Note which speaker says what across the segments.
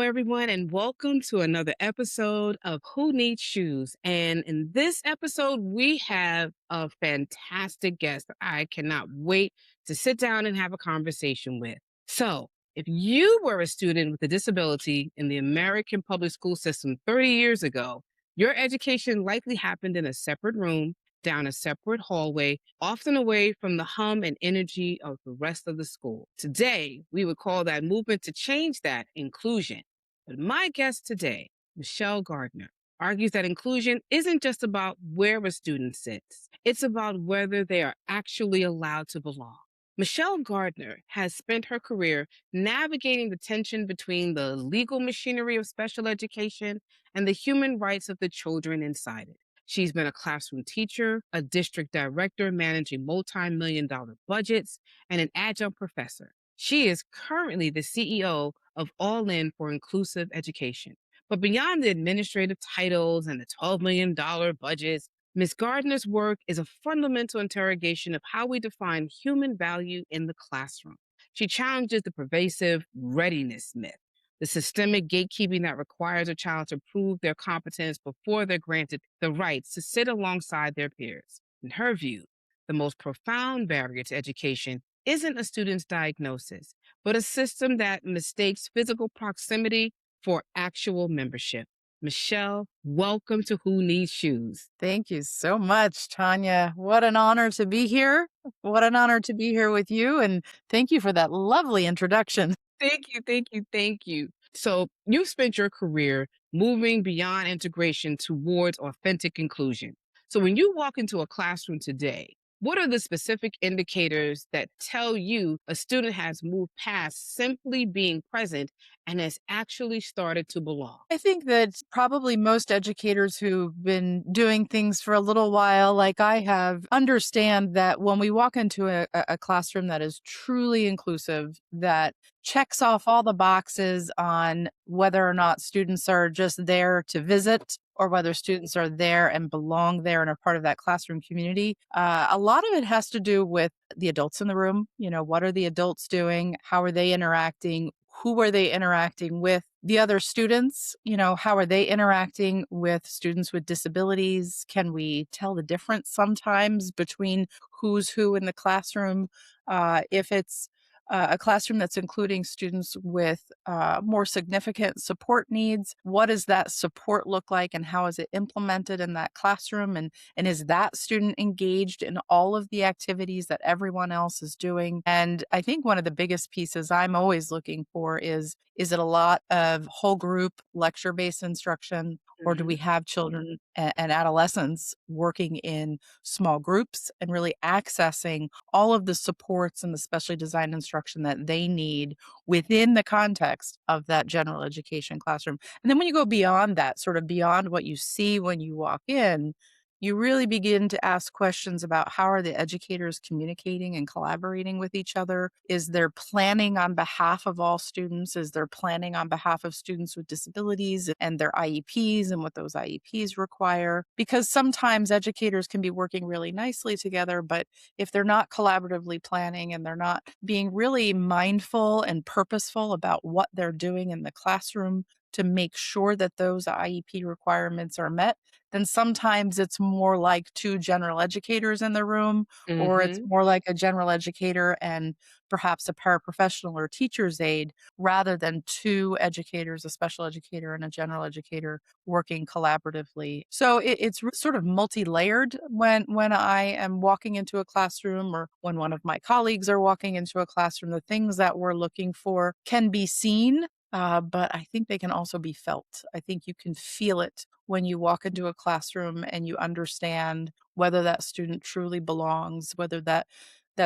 Speaker 1: everyone, and welcome to another episode of Who Needs Shoes. And in this episode, we have a fantastic guest that I cannot wait to sit down and have a conversation with. So, if you were a student with a disability in the American public school system 30 years ago, your education likely happened in a separate room, down a separate hallway, often away from the hum and energy of the rest of the school. Today, we would call that movement to change that inclusion. But my guest today, Michele Gardner, argues that inclusion isn't just about where a student sits, it's about whether they are actually allowed to belong. Michele Gardner has spent her career navigating the tension between the legal machinery of special education and the human rights of the children inside it. She's been a classroom teacher, a district director managing multi-million-dollar budgets, and an adjunct professor. She is currently the CEO of All In for Inclusive Education. But beyond the administrative titles and the $12 million budgets, Ms. Gardner's work is a fundamental interrogation of how we define human value in the classroom. She challenges the pervasive readiness myth, the systemic gatekeeping that requires a child to prove their competence before they're granted the rights to sit alongside their peers. In her view, the most profound barrier to education isn't a student's diagnosis, but a system that mistakes physical proximity for actual membership. Michele, welcome to Who Needs Shoes.
Speaker 2: Thank you so much, Tanya. What an honor to be here. What an honor to be here with you. And thank you for that lovely introduction.
Speaker 1: Thank you. So, you've spent your career moving beyond integration towards authentic inclusion. So, when you walk into a classroom today, what are the specific indicators that tell you a student has moved past simply being present and has actually started to belong?
Speaker 2: I think that probably most educators who've been doing things for a little while, like I have, understand that when we walk into a classroom that is truly inclusive, that checks off all the boxes on whether or not students are just there to visit or whether students are there and belong there and are part of that classroom community. A lot of it has to do with the adults in the room. You know, what are the adults doing? How are they interacting? Who are they interacting with? The other students, you know, how are they interacting with students with disabilities? Can we tell the difference sometimes between who's who in the classroom? If it's a classroom that's including students with more significant support needs, what does that support look like and how is it implemented in that classroom? And is that student engaged in all of the activities that everyone else is doing? And I think one of the biggest pieces I'm always looking for is it a lot of whole group lecture-based instruction, or do we have children and adolescents working in small groups and really accessing all of the supports and the specially designed instruction that they need within the context of that general education classroom? And then when you go beyond that, sort of beyond what you see when you walk in, you really begin to ask questions about how are the educators communicating and collaborating with each other? Is there planning on behalf of all students? Is there planning on behalf of students with disabilities and their IEPs and what those IEPs require? Because sometimes educators can be working really nicely together, but if they're not collaboratively planning and they're not being really mindful and purposeful about what they're doing in the classroom to make sure that those IEP requirements are met, then sometimes it's more like two general educators in the room, or it's
Speaker 1: Hmm.
Speaker 2: more like a general educator and perhaps a paraprofessional or teacher's aide, rather than two educators, a special educator and a general educator working collaboratively. So it's sort of multi-layered when I am walking into a classroom or when one of my colleagues are walking into a classroom. The things that we're looking for can be seen, but I think they can also be felt. I think you can feel it when you walk into a classroom and you understand whether that student truly belongs, whether that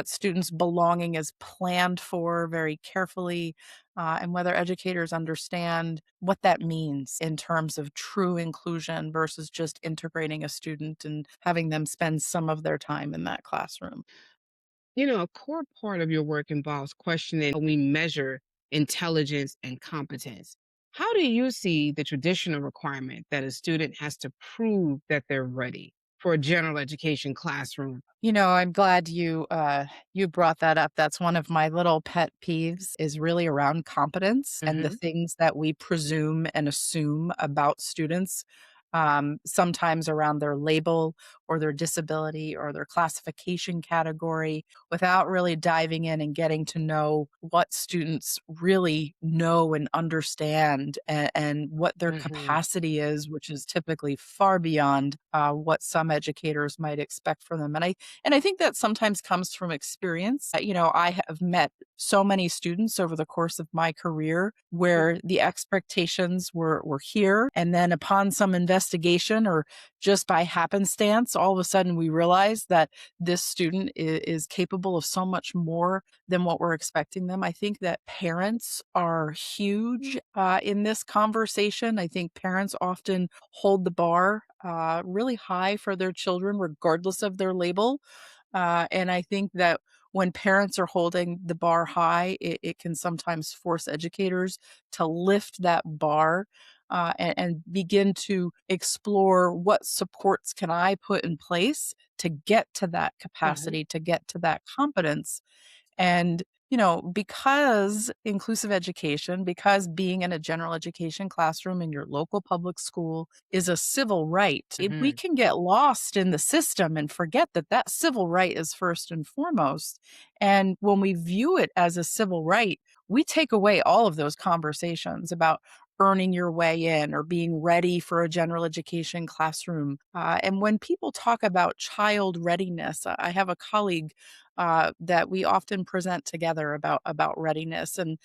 Speaker 2: student's belonging is planned for very carefully, and whether educators understand what that means in terms of true inclusion versus just integrating a student and having them spend some of their time in that classroom.
Speaker 1: A core part of your work involves questioning how we measure intelligence and competence. How do you see the traditional requirement that a student has to prove that they're ready? for a general education classroom?
Speaker 2: I'm glad you brought that up. That's one of my little pet peeves is really around competence and the
Speaker 1: Hmm.
Speaker 2: things that we presume and assume about students, sometimes around their label or their disability or their classification category, without really diving in and getting to know what students really know and understand, and what their
Speaker 1: Hmm.
Speaker 2: capacity is, which is typically far beyond what some educators might expect from them. And I think that sometimes comes from experience. I have met so many students over the course of my career where the expectations were here. And then upon some investigation or just by happenstance, all of a sudden we realize that this student is capable of so much more than what we're expecting them. I think that parents are huge in this conversation. I think parents often hold the bar really high for their children, regardless of their label. And I think that when parents are holding the bar high, it can sometimes force educators to lift that bar and begin to explore what supports can I put in place to get to that
Speaker 1: Hmm.
Speaker 2: capacity, to get to that competence. And, because inclusive education, because being in a general education classroom in your local public school is a civil right, we
Speaker 1: Hmm.
Speaker 2: can get lost in the system and forget that that civil right is first and foremost. And when we view it as a civil right, we take away all of those conversations about earning your way in or being ready for a general education classroom. And when people talk about child readiness, I have a colleague that we often present together about readiness, and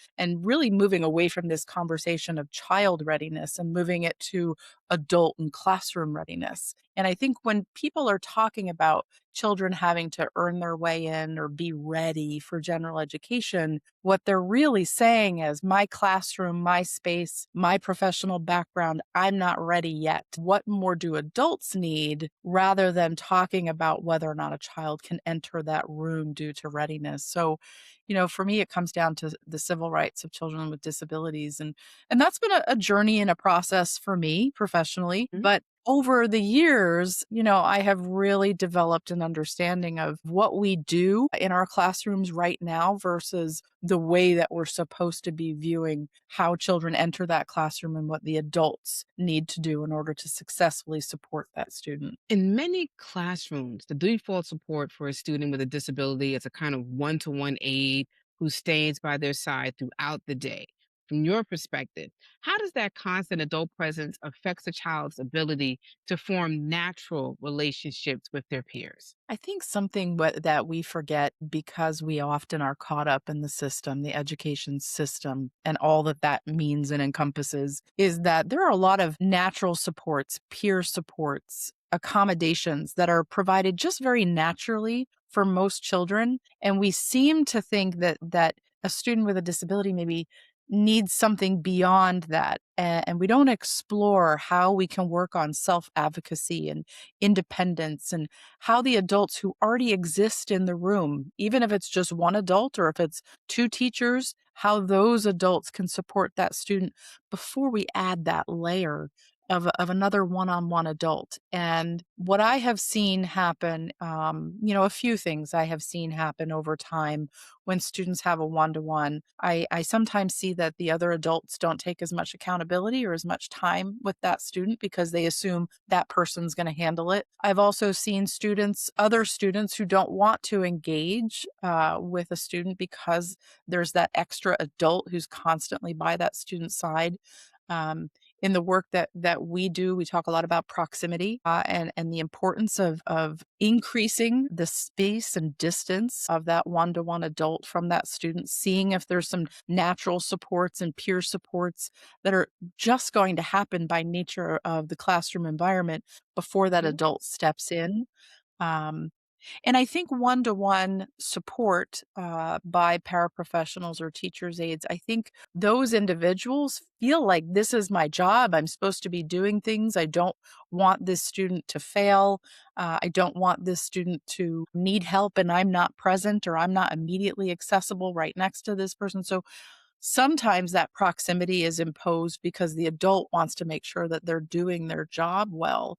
Speaker 2: really moving away from this conversation of child readiness and moving it to adult and classroom readiness. And I think when people are talking about children having to earn their way in or be ready for general education, what they're really saying is my classroom, my space, my professional background, I'm not ready yet. What more do adults need, rather than talking about whether or not a child can enter that room due to readiness? So, for me, it comes down to the civil rights of children with disabilities. And that's been a journey and a process for me professionally. But over the years, I have really developed an understanding of what we do in our classrooms right now versus the way that we're supposed to be viewing how children enter that classroom and what the adults need to do in order to successfully support that student.
Speaker 1: In many classrooms, the default support for a student with a disability is a kind of one-to-one aide who stays by their side throughout the day. From your perspective, how does that constant adult presence affect a child's ability to form natural relationships with their peers?
Speaker 2: I think something that we forget because we often are caught up in the system, the education system, and all that that means and encompasses, is that there are a lot of natural supports, peer supports, accommodations that are provided just very naturally for most children. And we seem to think that a student with a disability maybe needs something beyond that. And we don't explore how we can work on self advocacy and independence, and how the adults who already exist in the room, even if it's just one adult or if it's two teachers, how those adults can support that student before we add that layer of another one-on-one adult. And what I have seen happen, a few things I have seen happen over time when students have a one-to-one. I sometimes see that the other adults don't take as much accountability or as much time with that student because they assume that person's going to handle it. I've also seen other students who don't want to engage with a student because there's that extra adult who's constantly by that student's side. Um, in the work that we do, we talk a lot about proximity and the importance of increasing the space and distance of that one-to-one adult from that student, seeing if there's some natural supports and peer supports that are just going to happen by nature of the classroom environment before that
Speaker 1: Mhm.
Speaker 2: adult steps in. Um, and I think one-to-one support by paraprofessionals or teachers' aides, I think those individuals feel like this is my job. I'm supposed to be doing things. I don't want this student to fail. I don't want this student to need help and I'm not present or I'm not immediately accessible right next to this person. So sometimes that proximity is imposed because the adult wants to make sure that they're doing their job well.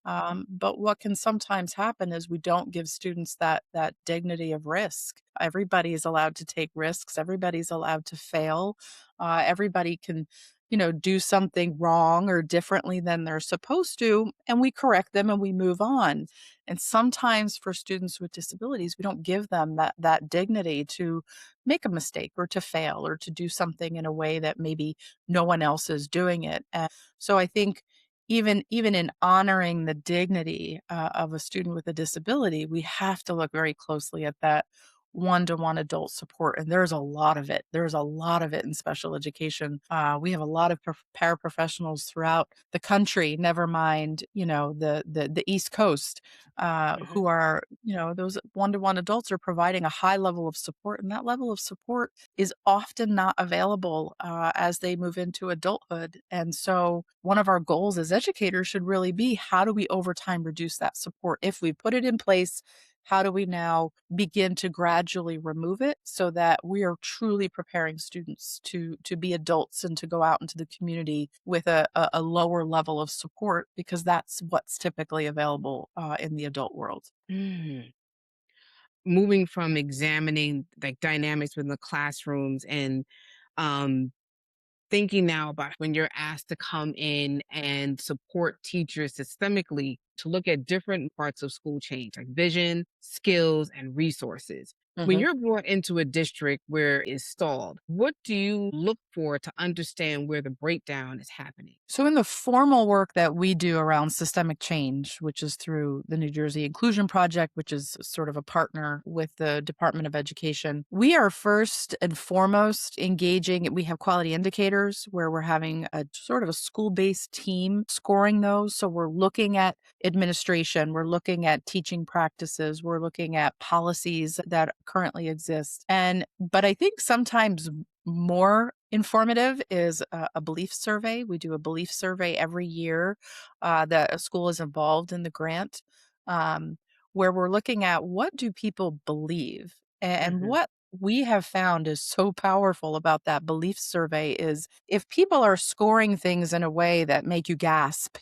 Speaker 2: But what can sometimes happen is we don't give students that dignity of risk. Everybody is allowed to take risks. Everybody's allowed to fail. Everybody can, do something wrong or differently than they're supposed to, and we correct them and we move on. And sometimes for students with disabilities, we don't give them that dignity to make a mistake or to fail or to do something in a way that maybe no one else is doing it. And so I think even in honoring the dignity of a student with a disability, we have to look very closely at that one-to-one adult support, and there's a lot of it. There's a lot of it in special education. We have a lot of paraprofessionals throughout the country. Never mind, the East Coast,
Speaker 1: Mhm.
Speaker 2: who are, those one-to-one adults are providing a high level of support, and that level of support is often not available as they move into adulthood. And so, one of our goals as educators should really be, how do we over time reduce that support? If we put it in place, how do we now begin to gradually remove it so that we are truly preparing students to be adults and to go out into the community with a lower level of support, because that's what's typically available in the adult world.
Speaker 1: Mm. Moving from examining like dynamics within the classrooms and um, thinking now about when you're asked to come in and support teachers systemically to look at different parts of school change, like vision, skills, and resources. When
Speaker 2: Mhm.
Speaker 1: you're brought into a district where it's stalled, what do you look for to understand where the breakdown is happening?
Speaker 2: So, in the formal work that we do around systemic change, which is through the New Jersey Inclusion Project, which is sort of a partner with the Department of Education, we are first and foremost engaging. We have quality indicators where we're having a sort of a school based team scoring those. So, we're looking at administration, we're looking at teaching practices, we're looking at policies that currently exist. But I think sometimes more informative is a belief survey. We do a belief survey every year that a school is involved in the grant, um, where we're looking at what do people believe. And
Speaker 1: Mhm,
Speaker 2: what we have found is so powerful about that belief survey is, if people are scoring things in a way that make you gasp,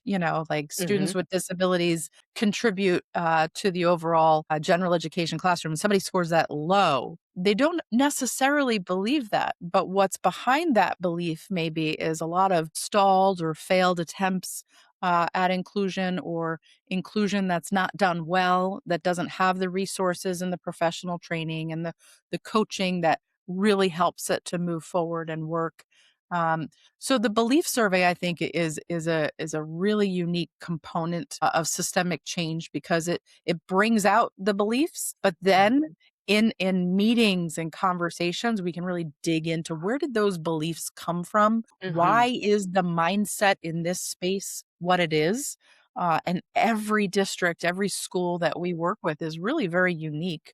Speaker 2: like students
Speaker 1: mhm,
Speaker 2: with disabilities contribute to the overall general education classroom, and somebody scores that low, they don't necessarily believe that. But what's behind that belief maybe is a lot of stalled or failed attempts at inclusion, or inclusion that's not done well, that doesn't have the resources and the professional training and the coaching that really helps it to move forward and work. Um, so the belief survey, I think, is a really unique component of systemic change, because it brings out the beliefs, but then
Speaker 1: mhm,
Speaker 2: in meetings and conversations, we can really dig into, where did those beliefs come from? Why
Speaker 1: mhm,
Speaker 2: is the mindset in this space what it is? And every district, every school that we work with is really very unique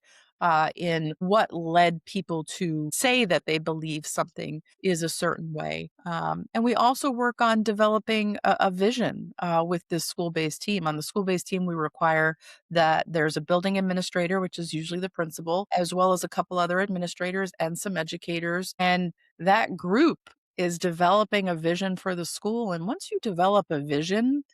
Speaker 2: in what led people to say that they believe something is a certain way. And we also work on developing a vision with this school based team. On the school based team, we require that there's a building administrator, which is usually the principal, as well as a couple other administrators and some educators. And that group is developing a vision for the school. And once you develop a vision,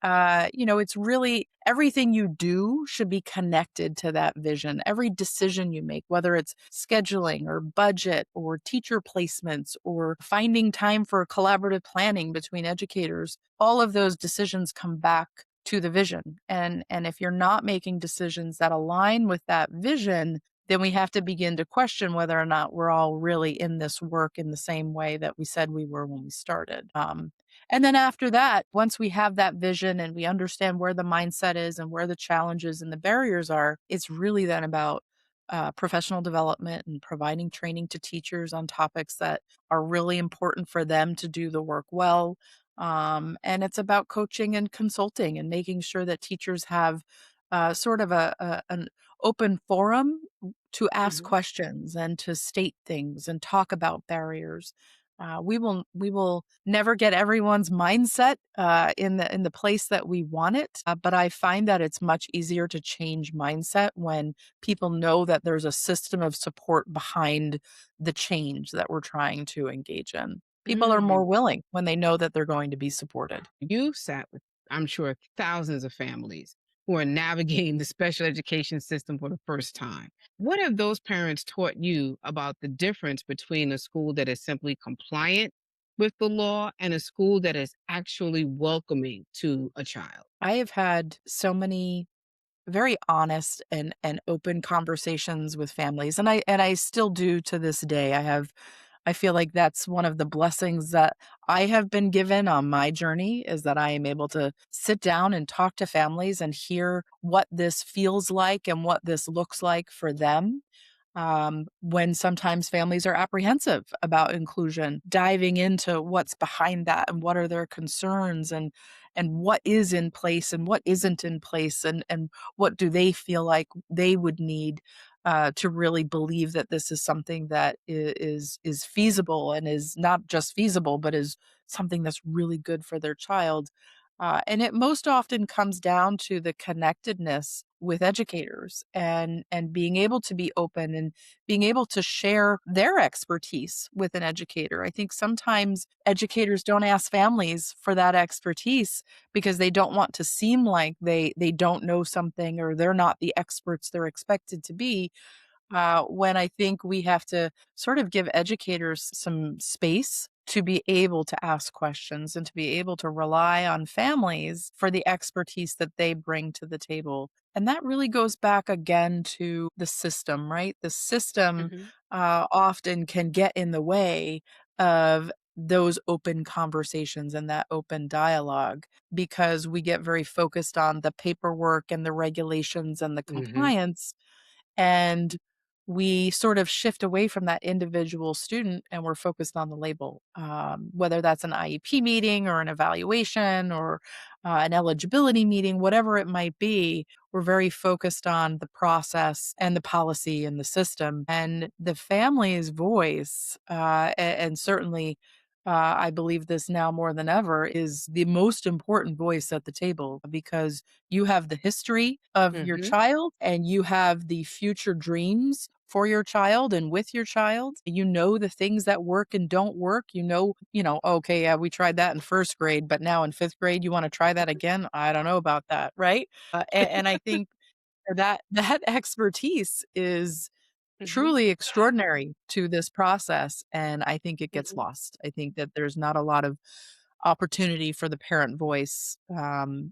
Speaker 2: it's really, everything you do should be connected to that vision. Every decision you make, whether it's scheduling or budget or teacher placements or finding time for collaborative planning between educators, all of those decisions come back to the vision. And if you're not making decisions that align with that vision, then we have to begin to question whether or not we're all really in this work in the same way that we said we were when we started. And then after that, once we have that vision and we understand where the mindset is and where the challenges and the barriers are, it's really then about professional development and providing training to teachers on topics that are really important for them to do the work well. And it's about coaching and consulting and making sure that teachers have sort of an open forum to ask
Speaker 1: mhm,
Speaker 2: questions and to state things and talk about barriers. We will never get everyone's mindset in the place that we want it, but I find that it's much easier to change mindset when people know that there's a system of support behind the change that we're trying to engage in. People are more
Speaker 1: mhm.
Speaker 2: willing when they know that they're going to be supported.
Speaker 1: You sat with I'm sure, thousands of families who are navigating the special education system for the first time. What have those parents taught you about the difference between a school that is simply compliant with the law and a school that is actually welcoming to a child?
Speaker 2: I have had so many very honest and open conversations with families, and I still do to this day. I feel like that's one of the blessings that I have been given on my journey, is that I am able to sit down and talk to families and hear what this feels like and what this looks like for them. When sometimes families are apprehensive about inclusion, diving into what's behind that and what are their concerns, and what is in place and what isn't in place, and what do they feel like they would need to really believe that this is something that is feasible, and is not just feasible, but is something that's really good for their child. And it most often comes down to the connectedness with educators, and being able to be open and being able to share their expertise with an educator. I think sometimes educators don't ask families for that expertise because they don't want to seem like they don't know something, or they're not the experts they're expected to be. When I think we have to sort of give educators some space to be able to ask questions and to be able to rely on families for the expertise that they bring to the table. And that really goes back again to the system, right? The system
Speaker 1: Mhm.
Speaker 2: often can get in the way of those open conversations and that open dialogue, because we get very focused on the paperwork and the regulations and the
Speaker 1: Mhm.
Speaker 2: compliance, and we sort of shift away from that individual student, and we're focused on the label, whether that's an IEP meeting or an evaluation, or an eligibility meeting, whatever it might be. We're very focused on the process and the policy and the system, and the family's voice, and certainly I believe this now more than ever, is the most important voice at the table, because you have the history of your
Speaker 1: Mhm.
Speaker 2: child, and you have the future dreams for your child and with your child. You know the things that work and don't work. Okay, yeah, we tried that in first grade, but now in fifth grade, you want to try that again? I don't know about that, right? And I think that that expertise is
Speaker 1: Mhm.
Speaker 2: truly extraordinary to this process, and I think it gets
Speaker 1: Mhm.
Speaker 2: lost. I think that there's not a lot of opportunity for the parent voice, kind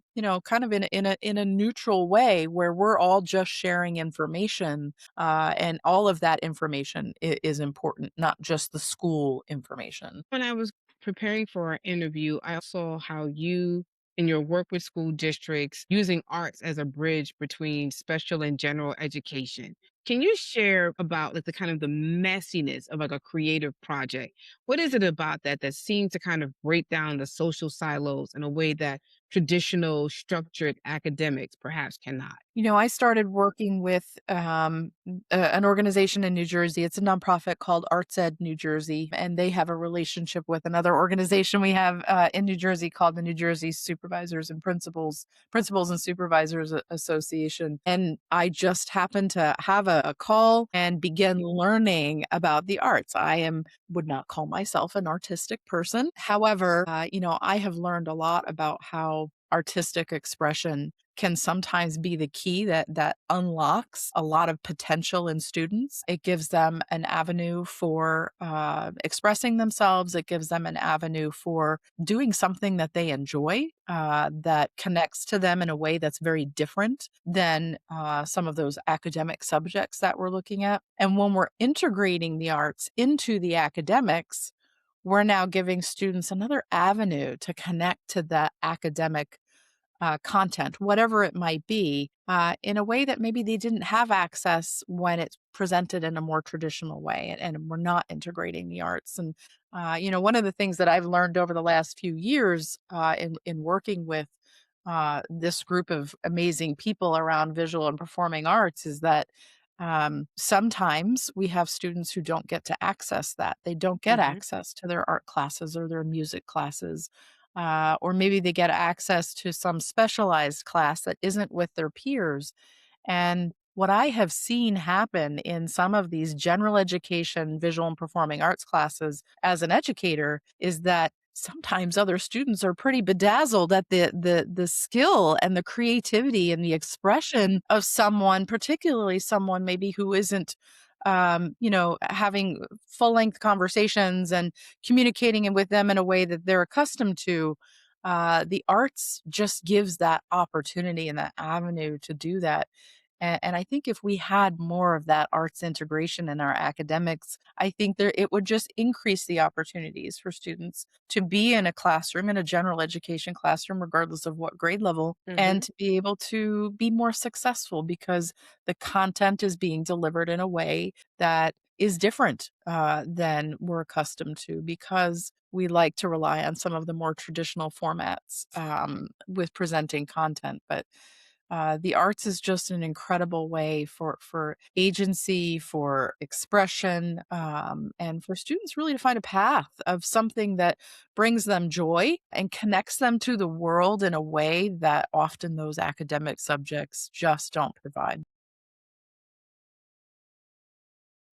Speaker 2: of in a neutral way, where we're all just sharing information, and all of that information is important, not just the school information.
Speaker 1: When I was preparing for our interview, I saw how you, in your work with school districts, using arts as a bridge between special and general education. Can you share about like the kind of the messiness of like a creative project? What is it about that seems to kind of break down the social silos in a way that traditional structured academics perhaps cannot?
Speaker 2: I started working with an organization in New Jersey. It's a nonprofit called Arts Ed New Jersey, and they have a relationship with another organization we have in New Jersey called the New Jersey Supervisors and Principals and Supervisors Association. And I just happened to have a call and begin learning about the arts. Would not call myself an artistic person. However, I have learned a lot about how artistic expression can sometimes be the key that unlocks a lot of potential in students. It gives them an avenue for expressing themselves. It gives them an avenue for doing something that they enjoy, that connects to them in a way that's very different than some of those academic subjects that we're looking at. And when we're integrating the arts into the academics, we're now giving students another avenue to connect to that academic content, whatever it might be, in a way that maybe they didn't have access when it's presented in a more traditional way, and we're not integrating the arts. And one of the things that I've learned over the last few years in working with this group of amazing people around visual and performing arts is that sometimes we have students who don't get to access that. They don't get
Speaker 1: Mhm.
Speaker 2: access to their art classes or their music classes, or maybe they get access to some specialized class that isn't with their peers. And what I have seen happen in some of these general education, visual and performing arts classes as an educator is that sometimes other students are pretty bedazzled at the skill and the creativity and the expression of someone, particularly someone maybe who isn't, having full length conversations and communicating with them in a way that they're accustomed to. The arts just gives that opportunity and that avenue to do that. And I think if we had more of that arts integration in our academics, I think it would just increase the opportunities for students to be in a classroom, in a general education classroom, regardless of what grade level, and
Speaker 1: Hmm.
Speaker 2: to be able to be more successful because the content is being delivered in a way that is different than we're accustomed to because we like to rely on some of the more traditional formats with presenting content. But the arts is just an incredible way for agency, for expression, and for students really to find a path of something that brings them joy and connects them to the world in a way that often those academic subjects just don't provide.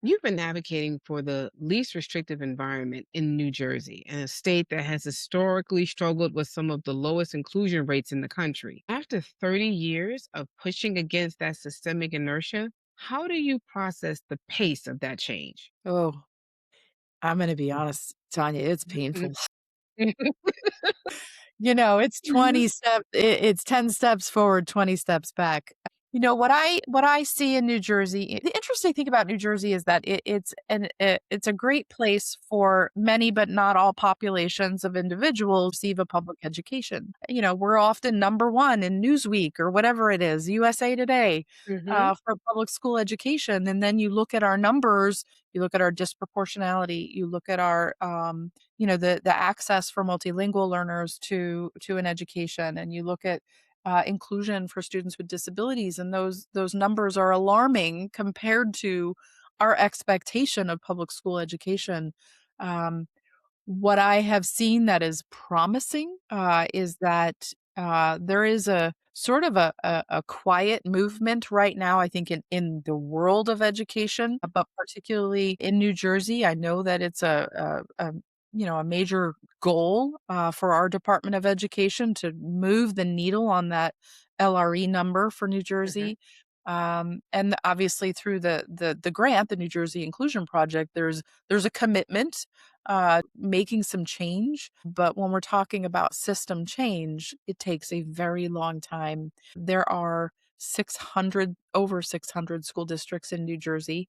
Speaker 1: You've been advocating for the least restrictive environment in New Jersey, a state that has historically struggled with some of the lowest inclusion rates in the country. After 30 years of pushing against that systemic inertia, how do you process the pace of that change?
Speaker 2: Oh, I'm going to be honest, Tanya, it's painful. It's
Speaker 1: Mhm,
Speaker 2: 20 it's 10 steps forward, 20 steps back. What I see in New Jersey, the interesting thing about New Jersey is that it's a great place for many, but not all populations of individuals to receive a public education. We're often number one in Newsweek or whatever it is, USA Today,
Speaker 1: mhm,
Speaker 2: for public school education. And then you look at our numbers, you look at our disproportionality, you look at our the access for multilingual learners to an education, and you look at inclusion for students with disabilities, and those numbers are alarming compared to our expectation of public school education. um, what I have seen that is promising is that there is a sort of a quiet movement right now, I think, in the world of education, but particularly in New Jersey. I know that it's a major goal for our Department of Education to move the needle on that LRE number for New
Speaker 1: mhm.
Speaker 2: Jersey. And obviously through the grant, the New Jersey Inclusion Project, there's a commitment making some change. But when we're talking about system change, it takes a very long time. There are over 600 school districts in New Jersey.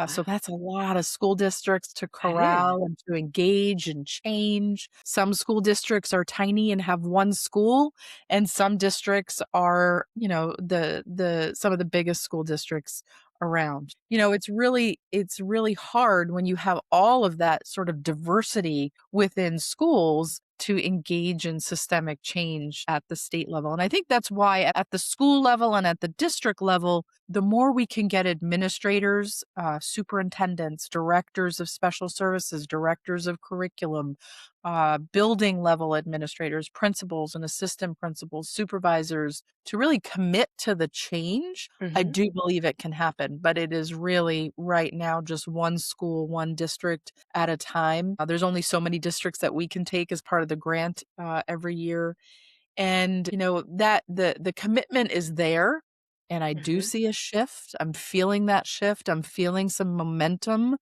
Speaker 2: So
Speaker 1: Wow,
Speaker 2: that's a lot of school districts to
Speaker 1: that is.
Speaker 2: corral and to engage and change. Some school districts are tiny and have one school, and some districts are, some of the biggest school districts around. It's really hard when you have all of that sort of diversity within schools to engage in systemic change at the state level. And I think that's why at the school level and at the district level, the more we can get administrators, superintendents, directors of special services, directors of curriculum, building level administrators, principals and assistant principals, supervisors to really commit to the change, I
Speaker 1: Mhm.
Speaker 2: do believe it can happen, but it is really right now just one school, one district at a time. There's only so many districts that we can take as part of the grant every year. And, that the commitment is there, and I do
Speaker 1: Mhm.
Speaker 2: see a shift. I'm feeling that shift. I'm feeling some momentum,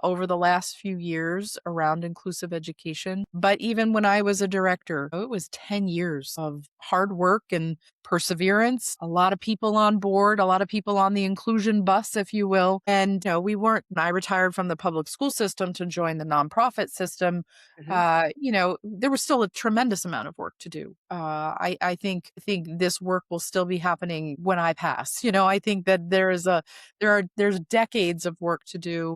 Speaker 2: over the last few years around inclusive education. But even when I was a director, it was 10 years of hard work and perseverance, a lot of people on board, a lot of people on the inclusion bus, if you will. And, we weren't I retired from the public school system to join the nonprofit system.
Speaker 1: Mhm.
Speaker 2: There was still a tremendous amount of work to do. I think this work will still be happening when I pass. I think that there's decades of work to do.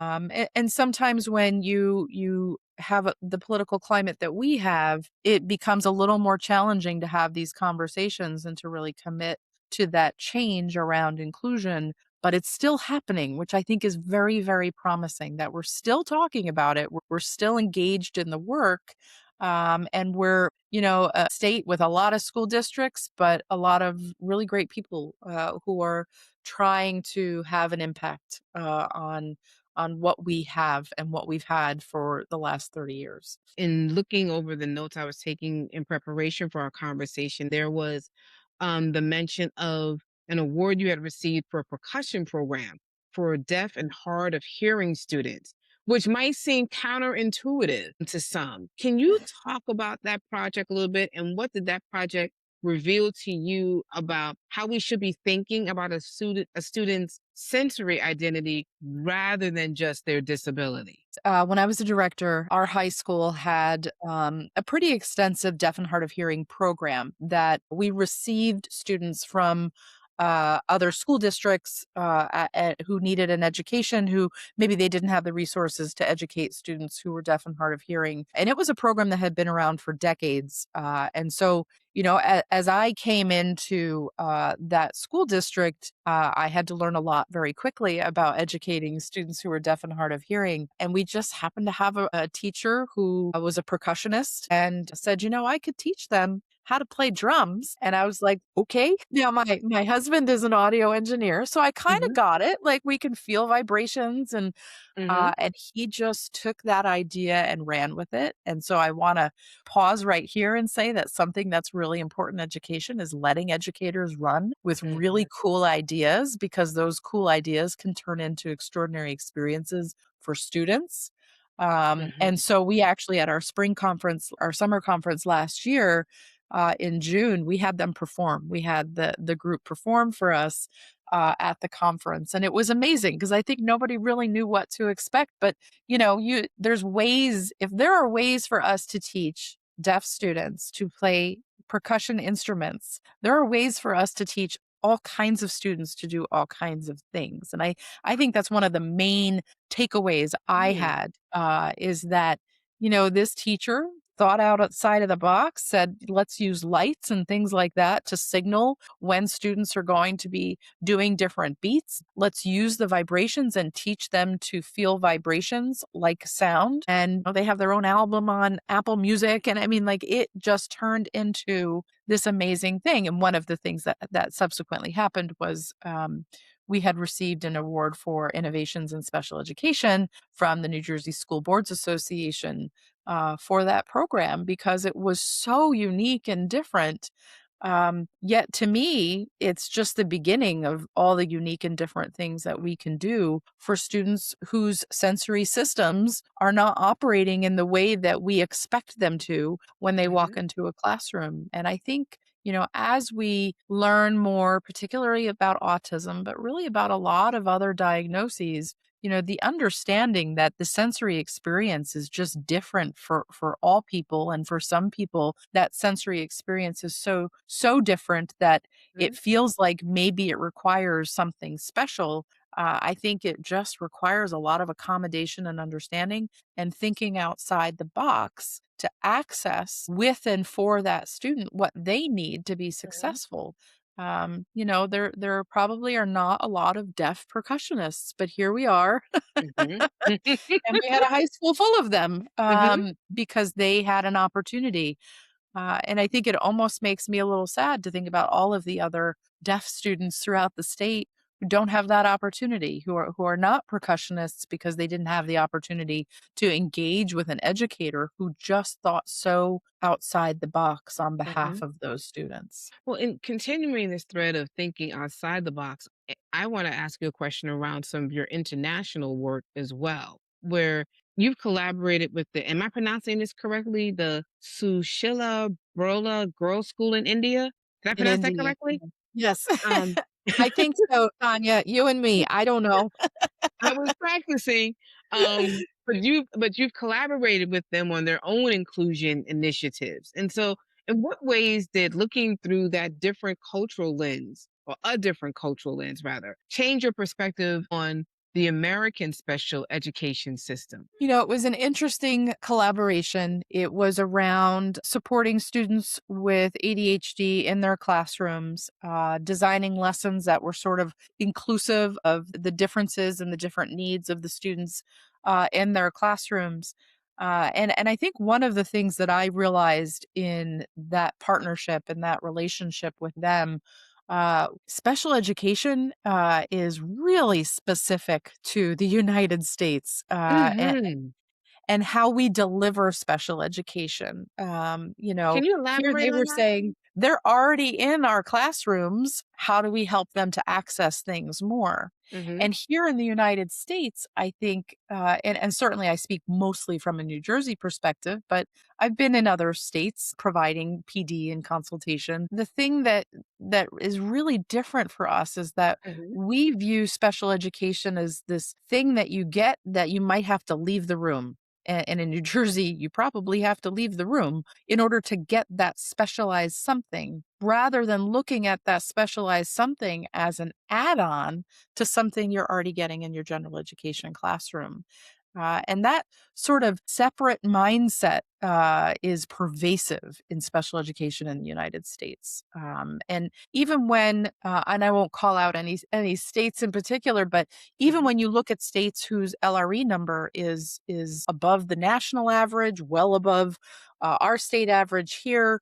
Speaker 2: And sometimes when you have the political climate that we have, it becomes a little more challenging to have these conversations and to really commit to that change around inclusion. But it's still happening, which I think is very, very promising that we're still talking about it. We're still engaged in the work. And we're, a state with a lot of school districts, but a lot of really great people who are trying to have an impact on what we have and what we've had for the last 30 years.
Speaker 1: In looking over the notes I was taking in preparation for our conversation, there was the mention of an award you had received for a percussion program for deaf and hard of hearing students, which might seem counterintuitive to some. Can you talk about that project a little bit, and what did that project reveal to you about how we should be thinking about a student's sensory identity rather than just their disability?
Speaker 2: When I was a director, our high school had a pretty extensive deaf and hard of hearing program that we received students from other school districts who needed an education, who maybe they didn't have the resources to educate students who were deaf and hard of hearing. And it was a program that had been around for decades. And so, as I came into that school district, I had to learn a lot very quickly about educating students who were deaf and hard of hearing. And we just happened to have a teacher who was a percussionist and said, I could teach them how to play drums. And I was like, okay. Now my husband is an audio engineer, so I kind of
Speaker 1: Mhm,
Speaker 2: got it. Like we can feel vibrations
Speaker 1: mhm,
Speaker 2: and he just took that idea and ran with it. And so I want to pause right here and say that something that's really important in education is letting educators run with really
Speaker 1: mhm,
Speaker 2: cool ideas, because those cool ideas can turn into extraordinary experiences for students.
Speaker 1: mhm,
Speaker 2: And so we actually at our spring conference, our summer conference last year, in June, we had them perform. We had the group perform for us at the conference, and it was amazing because I think nobody really knew what to expect. But you there's ways, if there are ways for us to teach deaf students to play percussion instruments, there are ways for us to teach all kinds of students to do all kinds of things. And I think that's one of the main takeaways I
Speaker 1: mm,
Speaker 2: had is that this teacher thought out outside of the box, said, let's use lights and things like that to signal when students are going to be doing different beats. Let's use the vibrations and teach them to feel vibrations like sound. And they have their own album on Apple Music. And I mean, like it just turned into this amazing thing. And one of the things that subsequently happened was we had received an award for innovations in special education from the New Jersey School Boards Association for that program because it was so unique and different. Yet to me, it's just the beginning of all the unique and different things that we can do for students whose sensory systems are not operating in the way that we expect them to when they walk
Speaker 1: mhm,
Speaker 2: into a classroom. And I think, as we learn more, particularly about autism, but really about a lot of other diagnoses, the understanding that the sensory experience is just different for all people, and for some people that sensory experience is so different that it
Speaker 1: mhm,
Speaker 2: feels like maybe it requires something special. I think it just requires a lot of accommodation and understanding and thinking outside the box to access with and for that student what they need to be
Speaker 1: mhm,
Speaker 2: successful. There probably are not a lot of deaf percussionists, but here we are.
Speaker 1: mhm.
Speaker 2: And we had a high school full of them,
Speaker 1: Mhm,
Speaker 2: because they had an opportunity. And I think it almost makes me a little sad to think about all of the other deaf students throughout the state who don't have that opportunity, who are not percussionists because they didn't have the opportunity to engage with an educator who just thought so outside the box on behalf
Speaker 1: mhm.
Speaker 2: of those students.
Speaker 1: Well, in continuing this thread of thinking outside the box, I want to ask you a question around some of your international work as well, where you've collaborated with am I pronouncing this correctly? The Sushila Brola Girls' School in India. Did I
Speaker 2: In
Speaker 1: pronounce that
Speaker 2: India.
Speaker 1: correctly?
Speaker 2: Yes.
Speaker 1: Um,
Speaker 2: I think so, Tanya, you and me, I don't know.
Speaker 1: I was practicing, but you've collaborated with them on their own inclusion initiatives. And so, in what ways did looking through that different cultural lens, or a different cultural lens rather, change your perspective on the American special education system?
Speaker 2: It was an interesting collaboration. It was around supporting students with ADHD in their classrooms, designing lessons that were sort of inclusive of the differences and the different needs of the students in their classrooms. And I think one of the things that I realized in that partnership and that relationship with them Special education is really specific to the United States.
Speaker 1: Mhm.
Speaker 2: And how we deliver special education.
Speaker 1: Can you
Speaker 2: Here
Speaker 1: elaborate
Speaker 2: they
Speaker 1: on
Speaker 2: were
Speaker 1: that?
Speaker 2: saying they're already in our classrooms. How do we help them to access things more?
Speaker 1: Mhm.
Speaker 2: And here in the United States, I think, and certainly I speak mostly from a New Jersey perspective, but I've been in other states providing PD and consultation. The thing that is really different for us is that
Speaker 1: Mhm.
Speaker 2: we view special education as this thing that you get that you might have to leave the room, and in New Jersey, you probably have to leave the room in order to get that specialized something, rather than looking at that specialized something as an add on to something you're already getting in your general education classroom. And that sort of separate mindset is pervasive in special education in the United States. And even when, and I won't call out any states in particular, but even
Speaker 1: Mhm.
Speaker 2: when you look at states whose LRE number is above the national average, well above our state average here,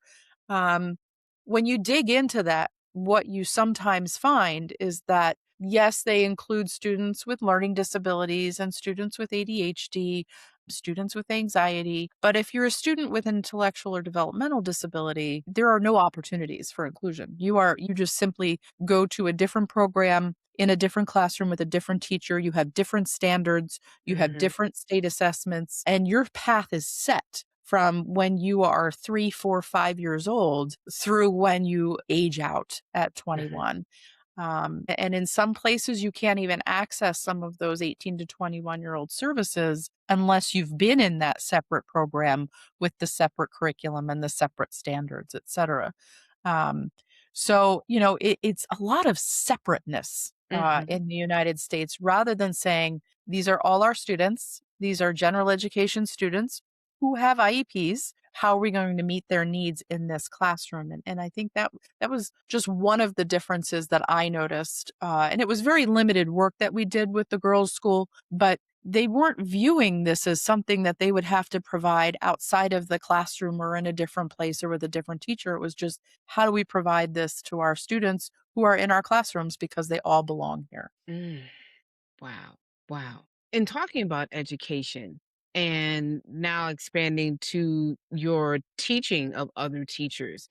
Speaker 2: um, when you dig into that, what you sometimes find is that yes, they include students with learning disabilities and students with ADHD, students with anxiety. But if you're a student with intellectual or developmental disability, there are no opportunities for inclusion. You just simply go to a different program in a different classroom with a different teacher. You have different standards, you have
Speaker 1: Mhm.
Speaker 2: different state assessments, and your path is set from when you are 3, 4, 5 years old through when you age out at
Speaker 1: Mhm.
Speaker 2: 21. And in some places, you can't even access some of those 18 to 21-year-old services unless you've been in that separate program with the separate curriculum and the separate standards, et cetera. Um, it's a lot of separateness
Speaker 1: Mhm.
Speaker 2: in the United States rather than saying, these are all our students, these are general education students who have IEPs. How are we going to meet their needs in this classroom? And I think that was just one of the differences that I noticed. And it was very limited work that we did with the girls' school, but they weren't viewing this as something that they would have to provide outside of the classroom or in a different place or with a different teacher. It was just, how do we provide this to our students who are in our classrooms because they all belong here?
Speaker 1: Mm. Wow. Wow. In talking about education and now expanding to your teaching of other teachers,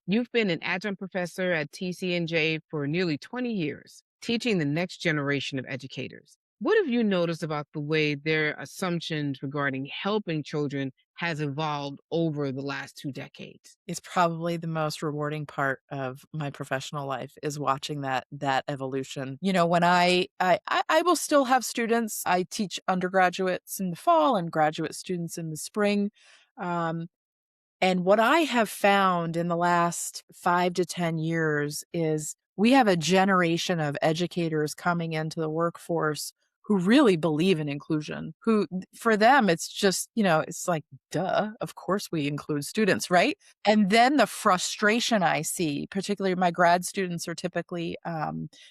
Speaker 1: you've been an adjunct professor at TCNJ for nearly 20 years, teaching the next generation of educators. What have you noticed about the way their assumptions regarding helping children has evolved over the last 2 decades?
Speaker 2: It's probably the most rewarding part of my professional life is watching that evolution. When I will still have students. I teach undergraduates in the fall and graduate students in the spring. Um, and what I have found in the last 5 to 10 years is we have a generation of educators coming into the workforce who really believe in inclusion, who for them, it's just, it's like, duh, of course we include students, right? And then the frustration I see, particularly my grad students are typically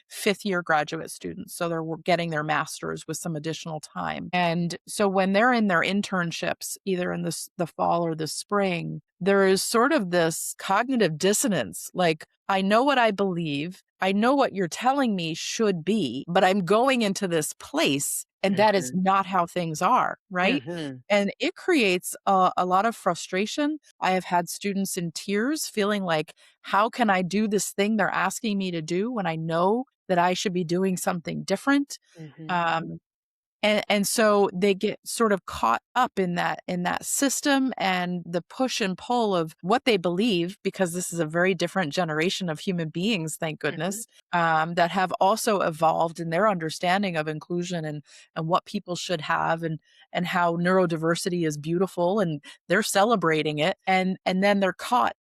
Speaker 2: fifth year graduate students. So they're getting their master's with some additional time. And so when they're in their internships, either in the fall or the spring, there is sort of this cognitive dissonance. Like, I know what I believe. I know what you're telling me should be, but I'm going into this place and that is
Speaker 1: Mhm.
Speaker 2: not how things are. Right.
Speaker 1: Mhm.
Speaker 2: And it creates a lot of frustration. I have had students in tears feeling like, how can I do this thing they're asking me to do when I know that I should be doing something different?
Speaker 1: Mhm.
Speaker 2: Um, and so they get sort of caught up in that system and the push and pull of what they believe, because this is a very different generation of human beings, thank
Speaker 1: Mhm.
Speaker 2: goodness, that have also evolved in their understanding of inclusion and what people should have, and how neurodiversity is beautiful, and they're celebrating it. And then they're caught,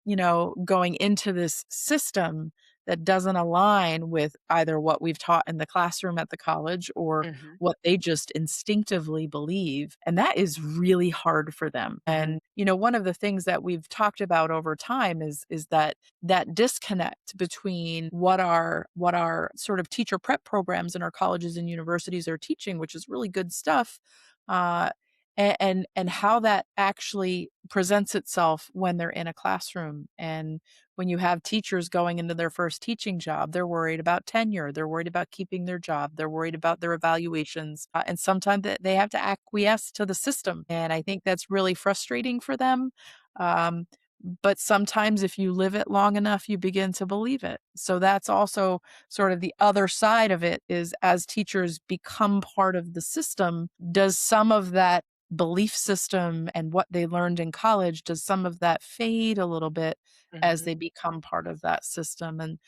Speaker 2: going into this system that doesn't align with either what we've taught in the classroom at the college or
Speaker 1: Mhm.
Speaker 2: what they just instinctively believe. And that is really hard for them.
Speaker 1: Mhm.
Speaker 2: And, one of the things that we've talked about over time is that disconnect between what our sort of teacher prep programs in our colleges and universities are teaching, which is really good stuff. Uh, and how that actually presents itself when they're in a classroom. And when you have teachers going into their first teaching job, they're worried about tenure, they're worried about keeping their job, they're worried about their evaluations, and sometimes they have to acquiesce to the system. And I think that's really frustrating for them. Um, but sometimes if you live it long enough, you begin to believe it. So that's also sort of the other side of it, is as teachers become part of the system, does some of that belief system and what they learned in college, does some of that fade a little bit as
Speaker 1: Mhm.
Speaker 2: they become part of that system? And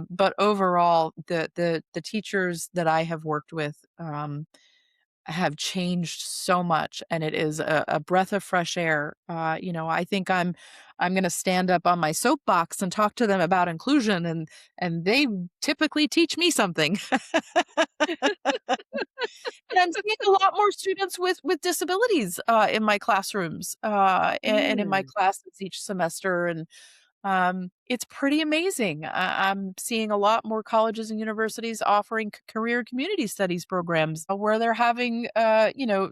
Speaker 2: but overall, the teachers that I have worked with have changed so much, and it is a breath of fresh air. I think I'm going to stand up on my soapbox and talk to them about inclusion, and they typically teach me something. And I'm seeing a lot more students with disabilities, in my classrooms, and in my
Speaker 1: Mm.
Speaker 2: classes each semester, and it's pretty amazing. I'm seeing a lot more colleges and universities offering career community studies programs, where they're having,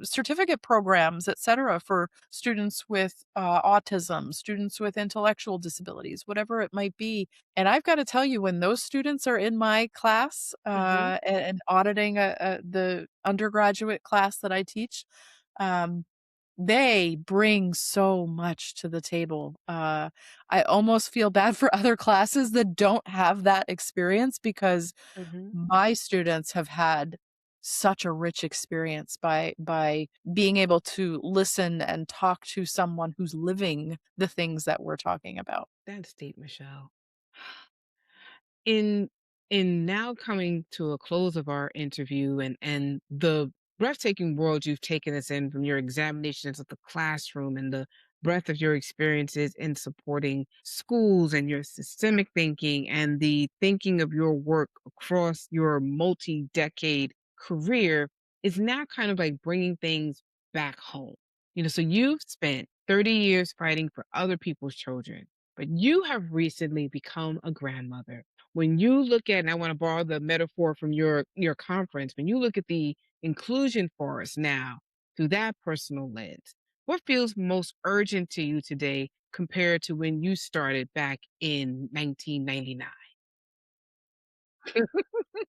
Speaker 2: certificate programs, et cetera, for students with autism, students with intellectual disabilities, whatever it might be. And I've got to tell you, when those students are in my class,
Speaker 1: Mhm.
Speaker 2: and auditing the undergraduate class that I teach, um, they bring so much to the table. I almost feel bad for other classes that don't have that experience, because
Speaker 1: Mhm.
Speaker 2: my students have had such a rich experience by being able to listen and talk to someone who's living the things that we're talking about.
Speaker 1: That's deep, Michelle. In now coming to a close of our interview and the breathtaking world you've taken us in, from your examinations of the classroom and the breadth of your experiences in supporting schools and your systemic thinking and the thinking of your work across your multi-decade career, is now kind of like bringing things back home. So you've spent 30 years fighting for other people's children, but you have recently become a grandmother. When you look at, and I want to borrow the metaphor from your conference, when you look at the inclusion forest now through that personal lens, what feels most urgent to you today compared to when you started back in 1999?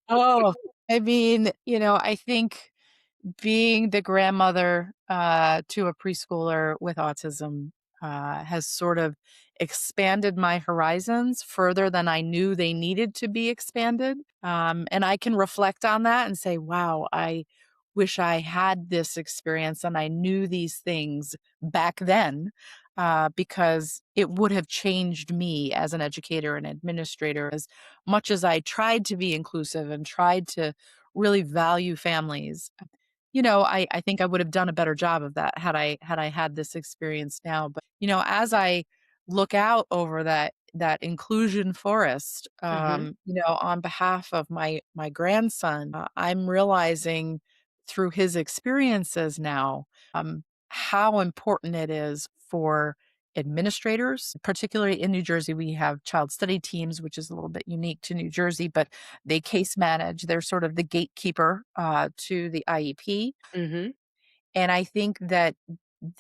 Speaker 2: Oh, I mean, I think being the grandmother, to a preschooler with autism, has sort of expanded my horizons further than I knew they needed to be expanded. And I can reflect on that and say, wow, I wish I had this experience and I knew these things back then, because it would have changed me as an educator and administrator. As much as I tried to be inclusive and tried to really value families, I think I would have done a better job of that had I had this experience now. But, as I look out over that inclusion forest,
Speaker 1: Hmm.
Speaker 2: on behalf of my grandson, I'm realizing through his experiences now, how important it is for administrators, particularly in New Jersey. We have child study teams, which is a little bit unique to New Jersey, but they case manage. They're sort of the gatekeeper, to the IEP.
Speaker 1: Hmm.
Speaker 2: And I think that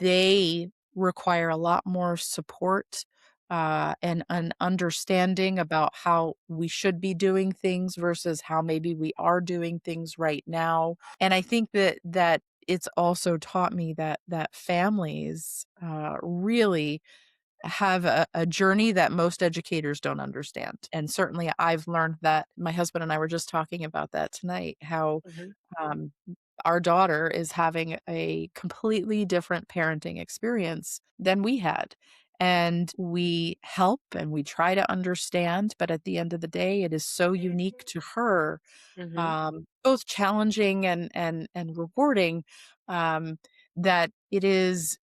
Speaker 2: they require a lot more support, and an understanding about how we should be doing things versus how maybe we are doing things right now. And I think that it's also taught me that families, really have a journey that most educators don't understand. And certainly I've learned that. My husband and I were just talking about that tonight, how
Speaker 1: Hmm.
Speaker 2: um, our daughter is having a completely different parenting experience than we had. And we help and we try to understand, but at the end of the day, it is so unique to her,
Speaker 1: Hmm.
Speaker 2: both challenging and rewarding, um, that it is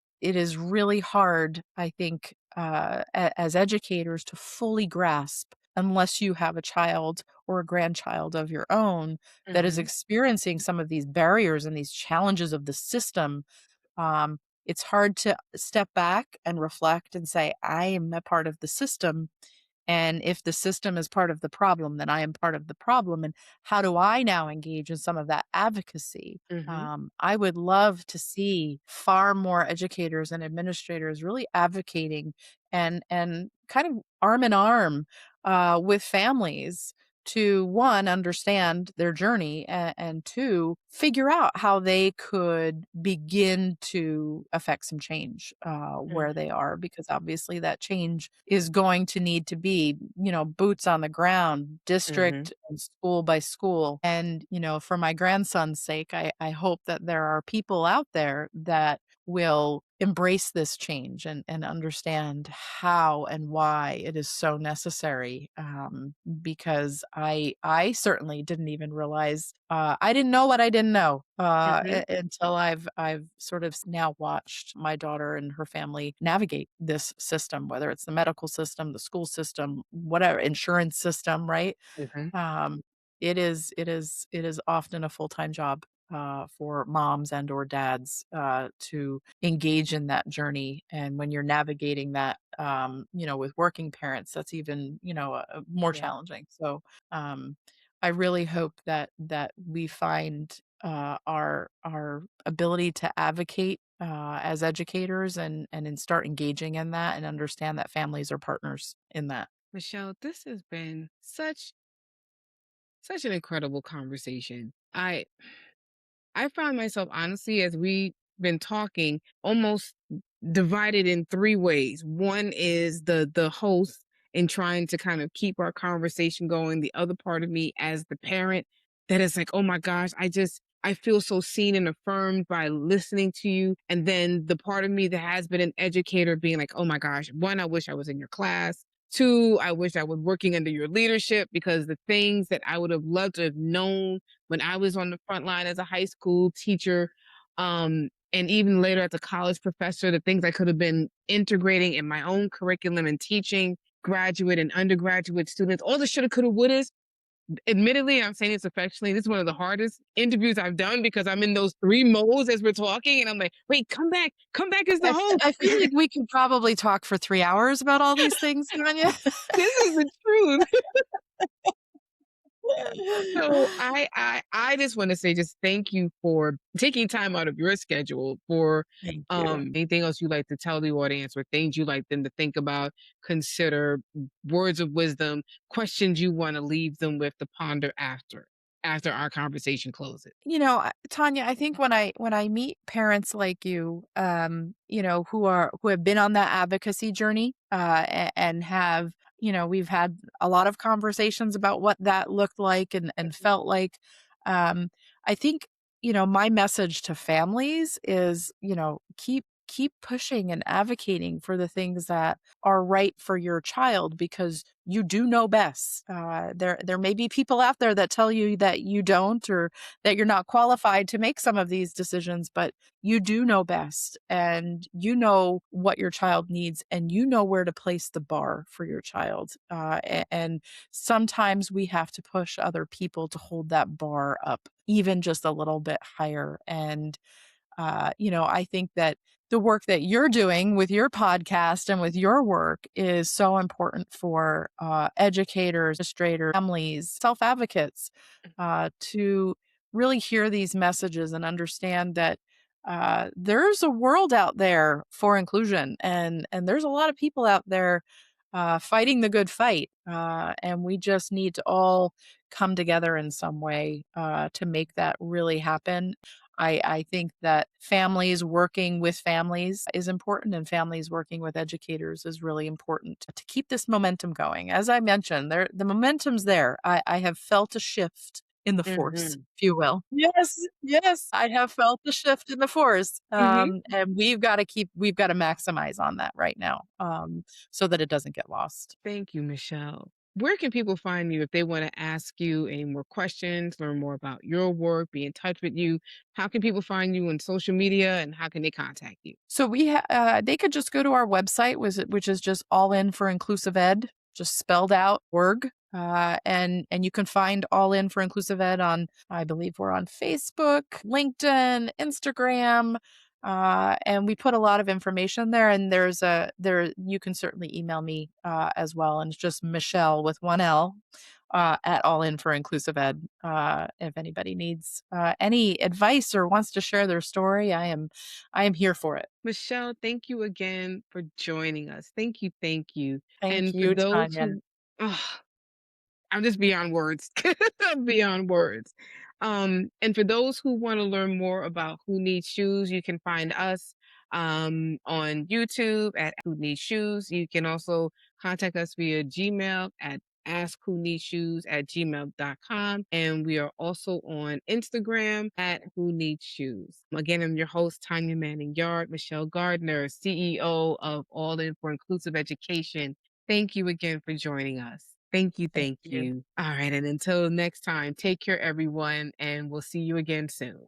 Speaker 2: really hard, I think, as educators, to fully grasp unless you have a child or a grandchild of your own that is
Speaker 1: Hmm.
Speaker 2: experiencing some of these barriers and these challenges of the system. It's hard to step back and reflect and say, I am a part of the system, And if the system is part of the problem, then I am part of the problem. And how do I now engage in some of that advocacy?
Speaker 1: Mhm.
Speaker 2: I would love to see far more educators and administrators really advocating and kind of arm in arm with families to one, understand their journey, and two, figure out how they could begin to affect some change where
Speaker 1: Mhm.
Speaker 2: they are, because obviously that change is going to need to be, boots on the ground,
Speaker 1: Mhm.
Speaker 2: district and school by school. And, for my grandson's sake, I hope that there are people out there that will embrace this change and understand how and why it is so necessary. Because I certainly didn't even realize I didn't know what I didn't know
Speaker 1: Mhm.
Speaker 2: until I've sort of now watched my daughter and her family navigate this system, whether it's the medical system, the school system, whatever, insurance system, right?
Speaker 1: Mhm.
Speaker 2: Um, it is often a full-time job for moms and or dads to engage in that journey. And when you're navigating that, with working parents, that's even, more
Speaker 1: Yeah.
Speaker 2: challenging. So um, I really hope that we find our ability to advocate as educators and start engaging in that and understand that families are partners in that.
Speaker 1: Michelle, this has been such an incredible conversation. I found myself honestly, as we've been talking, almost divided in three ways. One is the host and trying to kind of keep our conversation going. The other part of me as the parent that is like, oh my gosh, I feel so seen and affirmed by listening to you. And then the part of me that has been an educator being like, oh my gosh, one, I wish I was in your class. Two, I wish I was working under your leadership because the things that I would have loved to have known when I was on the front line as a high school teacher, and even later as a college professor, the things I could have been integrating in my own curriculum and teaching graduate and undergraduate students, all the shoulda, coulda, wouldas. Admittedly, I'm saying this affectionately. This is one of the hardest interviews I've done because I'm in those three modes as we're talking, and I'm like, "Wait, come back as the host."
Speaker 2: I feel like we could probably talk for 3 hours about all these things, Tanya.
Speaker 1: This is the truth. So I just want to say just thank you for taking time out of your schedule for
Speaker 2: Thank you.
Speaker 1: anything else you'd like to tell the audience or things you'd like them to think about, consider, words of wisdom, questions you want to leave them with to ponder after our conversation closes.
Speaker 2: Tanya, I think when I meet parents like you, who have been on that advocacy journey, and have, we've had a lot of conversations about what that looked like and felt like. Um, I think, my message to families is, keep pushing and advocating for the things that are right for your child, because you do know best. There may be people out there that tell you that you don't, or that you're not qualified to make some of these decisions, but you do know best, and you know what your child needs, and you know where to place the bar for your child. And sometimes we have to push other people to hold that bar up even just a little bit higher. And I think that the work that you're doing with your podcast and with your work is so important for educators, administrators, families, self advocates to really hear these messages and understand that there's a world out there for inclusion, and there's a lot of people out there fighting the good fight, and we just need to all come together in some way to make that really happen. I think that families working with families is important, and families working with educators is really important to keep this momentum going. As I mentioned, the momentum's there. I have felt a shift in the force,
Speaker 1: Mhm.
Speaker 2: if you will. Yes, yes, I have felt the shift in the force,
Speaker 1: Mhm.
Speaker 2: and we've got to maximize on that right now, so that it doesn't get lost.
Speaker 1: Thank you, Michelle. Where can people find you if they want to ask you any more questions, learn more about your work, be in touch with you? How can people find you on social media and how can they contact you?
Speaker 2: So they could just go to our website, which is just all in for inclusive ed, just spelled out org. And you can find All In for Inclusive Ed on, I believe we're on Facebook, LinkedIn, Instagram. And we put a lot of information there. And there you can certainly email me as well, and it's just Michelle with one L at All In for Inclusive Ed. If anybody needs any advice or wants to share their story, I am here for it.
Speaker 1: Michelle, thank you again for joining us. Thank you, thank you.
Speaker 2: Thank
Speaker 1: And for
Speaker 2: you,
Speaker 1: those
Speaker 2: Tanya.
Speaker 1: who, I'm just beyond words. Beyond words. And for those who want to learn more about Who Needs Shoes, you can find us on YouTube at Who Needs Shoes. You can also contact us via Gmail at askwhoneedshoes@gmail.com. And we are also on Instagram at Who Needs Shoes. Again, I'm your host, Tanya Manning Yard, Michelle Gardner, CEO of All In for Inclusive Education. Thank you again for joining us. Thank you.
Speaker 2: Thank
Speaker 1: Thank
Speaker 2: you.
Speaker 1: you. All right. And until next time, take care, everyone, and we'll see you again soon.